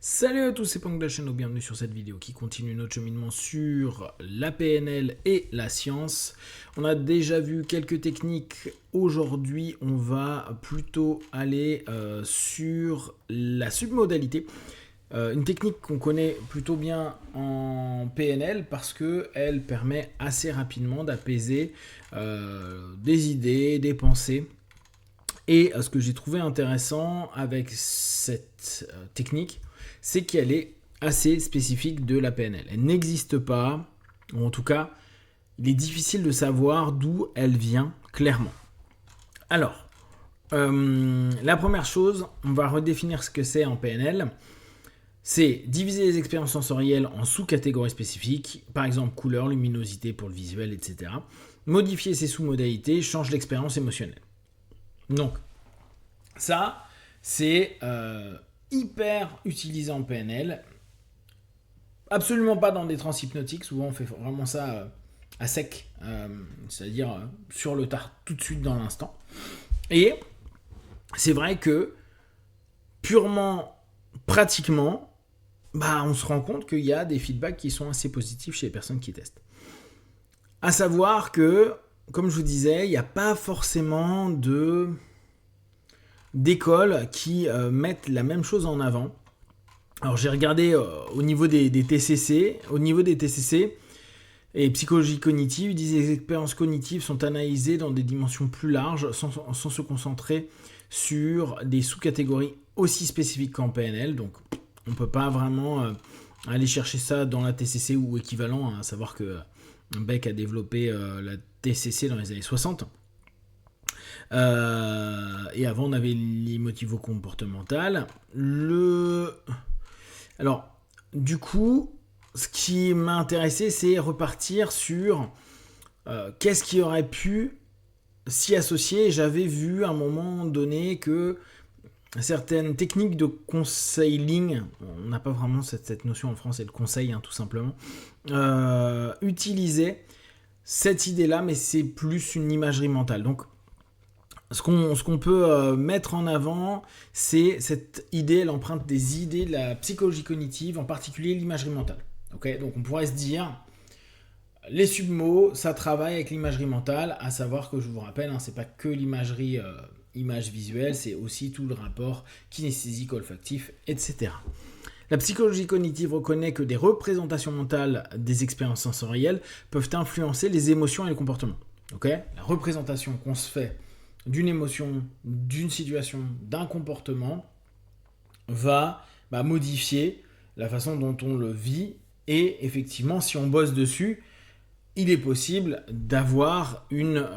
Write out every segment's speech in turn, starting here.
Salut à tous, c'est Punk de la chaîne, bienvenue sur cette vidéo qui continue notre cheminement sur la PNL et la science. On a déjà vu quelques techniques, aujourd'hui on va plutôt aller sur la submodalité. Une technique qu'on connaît plutôt bien en PNL parce qu'elle permet assez rapidement d'apaiser des idées, des pensées. Et ce que j'ai trouvé intéressant avec cette technique, c'est qu'elle est assez spécifique de la PNL. Elle n'existe pas, ou en tout cas, il est difficile de savoir d'où elle vient clairement. Alors, la première chose, on va redéfinir ce que c'est en PNL. C'est diviser les expériences sensorielles en sous-catégories spécifiques, par exemple couleur, luminosité pour le visuel, etc. Modifier ces sous-modalités change l'expérience émotionnelle. Donc, ça, c'est hyper utilisé en PNL. Absolument pas dans des trans hypnotiques. Souvent, on fait vraiment ça à sec, c'est-à-dire sur le tard, tout de suite dans l'instant. Et c'est vrai que purement, pratiquement, on se rend compte qu'il y a des feedbacks qui sont assez positifs chez les personnes qui testent. À savoir que, comme je vous disais, il n'y a pas forcément d'écoles qui mettent la même chose en avant. Alors j'ai regardé au niveau des TCC. Au niveau des TCC et psychologie cognitive, ils disent que les expériences cognitives sont analysées dans des dimensions plus larges sans se concentrer sur des sous-catégories aussi spécifiques qu'en PNL. Donc on ne peut pas vraiment aller chercher ça dans la TCC ou équivalent, à savoir que Beck a développé la TCC dans les années 60. Et avant on avait l'émotivo-comportemental. Alors, du coup, ce qui m'a intéressé, c'est repartir sur qu'est-ce qui aurait pu s'y associer. J'avais vu à un moment donné que certaines techniques de conseilling, on n'a pas vraiment cette notion en France, c'est le conseil, tout simplement, utilisaient cette idée-là, mais c'est plus une imagerie mentale. Donc, ce qu'on peut mettre en avant, c'est cette idée, l'empreinte des idées de la psychologie cognitive, en particulier l'imagerie mentale. Okay, donc on pourrait se dire, les submots, ça travaille avec l'imagerie mentale, à savoir que je vous rappelle, c'est pas que l'imagerie image visuelle, c'est aussi tout le rapport kinesthésique, olfactif, etc. La psychologie cognitive reconnaît que des représentations mentales des expériences sensorielles peuvent influencer les émotions et le comportement. Okay, la représentation qu'on se fait d'une émotion, d'une situation, d'un comportement va modifier la façon dont on le vit. Et effectivement, si on bosse dessus, il est possible d'avoir une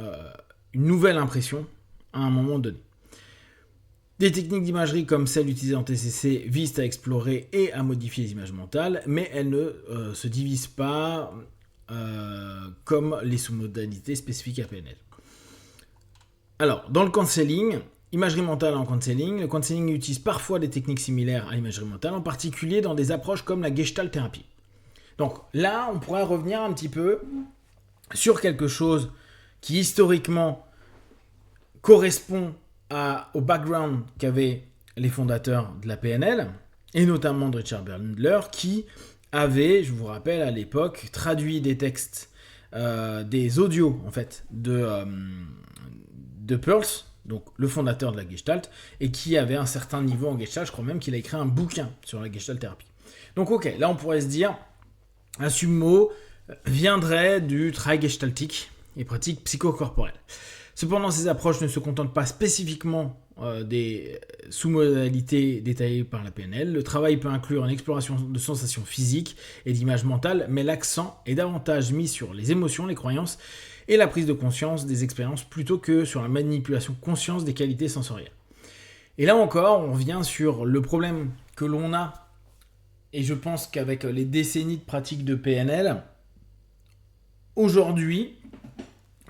nouvelle impression à un moment donné. Des techniques d'imagerie comme celles utilisées en TCC visent à explorer et à modifier les images mentales, mais elles ne se divisent pas comme les sous-modalités spécifiques à PNL. Alors, dans le counseling, imagerie mentale en counseling, le counseling utilise parfois des techniques similaires à l'imagerie mentale, en particulier dans des approches comme la gestalt thérapie. Donc là, on pourrait revenir un petit peu sur quelque chose qui historiquement correspond au background qu'avaient les fondateurs de la PNL, et notamment de Richard Bandler, qui avait, je vous rappelle, à l'époque, traduit des textes, des audios en fait, de Pearls, donc le fondateur de la Gestalt, et qui avait un certain niveau en Gestalt. Je crois même qu'il a écrit un bouquin sur la Gestalt thérapie. Donc ok, là on pourrait se dire, un submot viendrait du travail gestaltique et pratique psychocorporelle. Cependant, ces approches ne se contentent pas spécifiquement des sous-modalités détaillées par la PNL. Le travail peut inclure une exploration de sensations physiques et d'images mentales, mais l'accent est davantage mis sur les émotions, les croyances et la prise de conscience des expériences plutôt que sur la manipulation consciente des qualités sensorielles. Et là encore, on revient sur le problème que l'on a, et je pense qu'avec les décennies de pratique de PNL, aujourd'hui,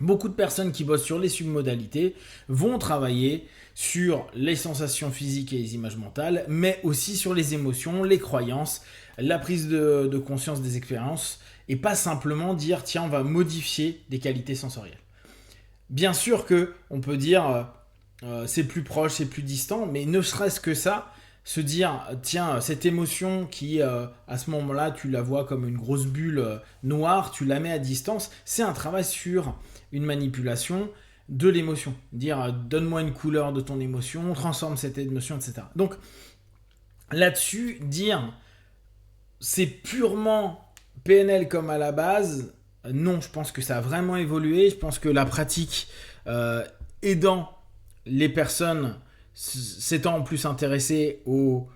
beaucoup de personnes qui bossent sur les submodalités vont travailler sur les sensations physiques et les images mentales, mais aussi sur les émotions, les croyances, la prise de conscience des expériences, et pas simplement dire tiens on va modifier des qualités sensorielles. Bien sûr que on peut dire c'est plus proche, c'est plus distant, mais ne serait-ce que ça, se dire, tiens, cette émotion qui, à ce moment-là, tu la vois comme une grosse bulle noire, tu la mets à distance, c'est un travail sur une manipulation de l'émotion. Dire, donne-moi une couleur de ton émotion, transforme cette émotion, etc. Donc, là-dessus, dire, c'est purement PNL comme à la base, non, je pense que ça a vraiment évolué. Je pense que la pratique aidant les personnes s'étant en plus intéressées aux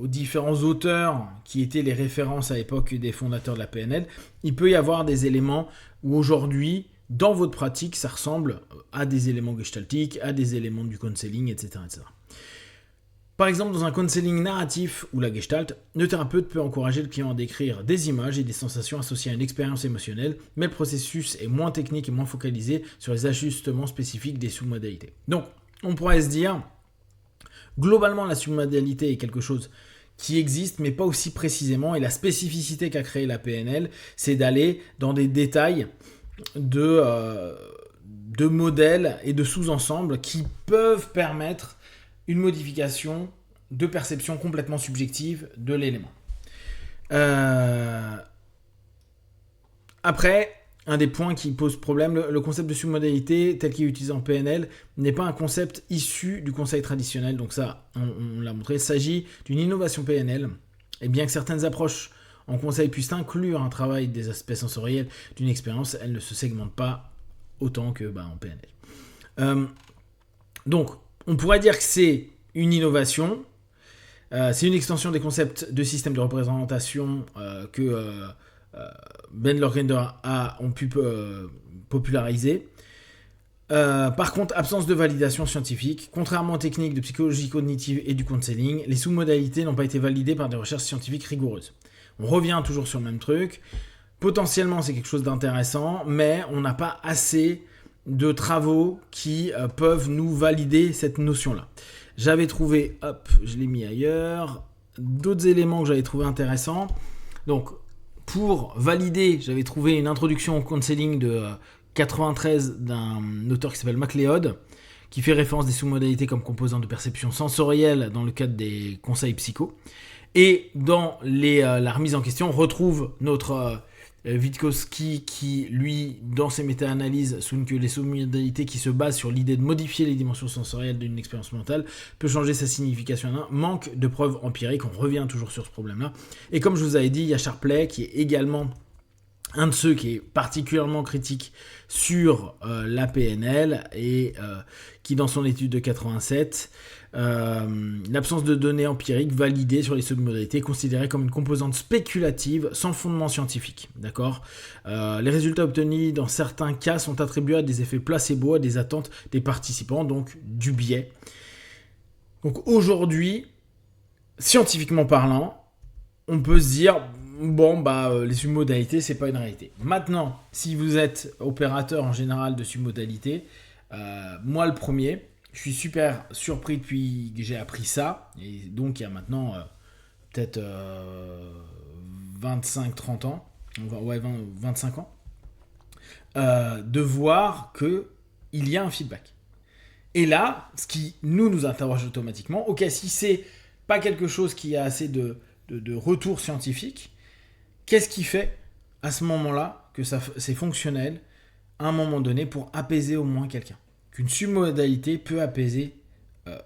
différents auteurs qui étaient les références à l'époque des fondateurs de la PNL, il peut y avoir des éléments où aujourd'hui, dans votre pratique, ça ressemble à des éléments gestaltiques, à des éléments du counseling, etc., etc. Par exemple, dans un counseling narratif ou la gestalt, le thérapeute peut encourager le client à décrire des images et des sensations associées à une expérience émotionnelle, mais le processus est moins technique et moins focalisé sur les ajustements spécifiques des sous-modalités. Donc, on pourrait se dire, globalement, la sous-modalité est quelque chose qui existe, mais pas aussi précisément, et la spécificité qu'a créé la PNL, c'est d'aller dans des détails de modèles et de sous-ensembles qui peuvent permettre une modification de perception complètement subjective de l'élément. Après, un des points qui pose problème, le concept de submodalité tel qu'il est utilisé en PNL n'est pas un concept issu du conseil traditionnel, donc ça, on l'a montré. Il s'agit d'une innovation PNL, et bien que certaines approches en conseil puissent inclure un travail des aspects sensoriels d'une expérience, elles ne se segmentent pas autant que en PNL. Donc, on pourrait dire que c'est une innovation, c'est une extension des concepts de système de représentation que Ben Lorgender ont pu populariser. Par contre, absence de validation scientifique. Contrairement aux techniques de psychologie cognitive et du counseling, les sous-modalités n'ont pas été validées par des recherches scientifiques rigoureuses. On revient toujours sur le même truc. Potentiellement, c'est quelque chose d'intéressant, mais on n'a pas assez de travaux qui peuvent nous valider cette notion-là. J'avais trouvé, je l'ai mis ailleurs, d'autres éléments que j'avais trouvé intéressants. Donc, pour valider, j'avais trouvé une introduction au counseling de 93 d'un auteur qui s'appelle MacLeod, qui fait référence des sous-modalités comme composants de perception sensorielle dans le cadre des conseils psycho. Et dans la remise en question, on retrouve notre Witkowski qui, lui, dans ses méta-analyses, souligne que les sous-modalités qui se basent sur l'idée de modifier les dimensions sensorielles d'une expérience mentale peut changer sa signification. Manque de preuves empiriques, on revient toujours sur ce problème-là. Et comme je vous avais dit, il y a Sharpley qui est également un de ceux qui est particulièrement critique sur la PNL et qui, dans son étude de 87, l'absence de données empiriques validées sur les sous-modalités est considérée comme une composante spéculative sans fondement scientifique. D'accord ? Les résultats obtenus dans certains cas sont attribués à des effets placebo, à des attentes des participants, donc du biais. Donc aujourd'hui, scientifiquement parlant, on peut se dire les submodalités, c'est pas une réalité. Maintenant, si vous êtes opérateur en général de submodalités, moi le premier, je suis super surpris depuis que j'ai appris ça, et donc il y a maintenant peut-être 25-30 ans, 25 ans, de voir qu'il y a un feedback. Et là, ce qui nous interroge automatiquement, ok, si c'est pas quelque chose qui a assez de retour scientifique, qu'est-ce qui fait à ce moment-là que c'est fonctionnel à un moment donné pour apaiser au moins quelqu'un ? Qu'une submodalité peut apaiser,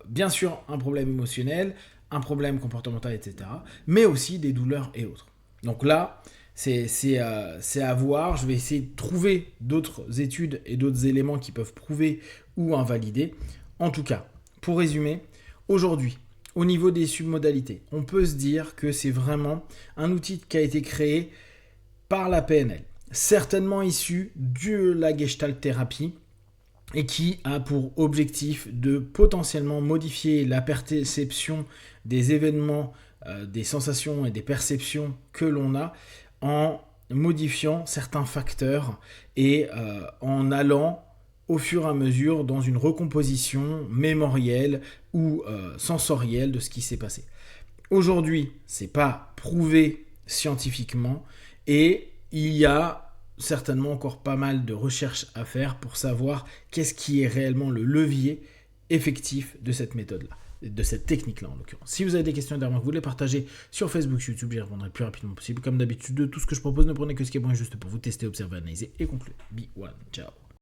bien sûr, un problème émotionnel, un problème comportemental, etc., mais aussi des douleurs et autres. Donc là, c'est à voir. Je vais essayer de trouver d'autres études et d'autres éléments qui peuvent prouver ou invalider. En tout cas, pour résumer, aujourd'hui, au niveau des submodalités, on peut se dire que c'est vraiment un outil qui a été créé par la PNL, certainement issu de la Gestalt thérapie, et qui a pour objectif de potentiellement modifier la perception des événements, des sensations et des perceptions que l'on a en modifiant certains facteurs et en allant au fur et à mesure dans une recomposition mémorielle ou sensorielle de ce qui s'est passé. Aujourd'hui, c'est pas prouvé scientifiquement et il y a certainement encore pas mal de recherches à faire pour savoir qu'est-ce qui est réellement le levier effectif de cette méthode-là. de cette technique-là en l'occurrence. Si vous avez des questions derrière, que vous les partagez sur Facebook, YouTube, j'y répondrai le plus rapidement possible. Comme d'habitude, de tout ce que je propose, ne prenez que ce qui est bon et juste pour vous tester, observer, analyser et conclure. Be one, ciao.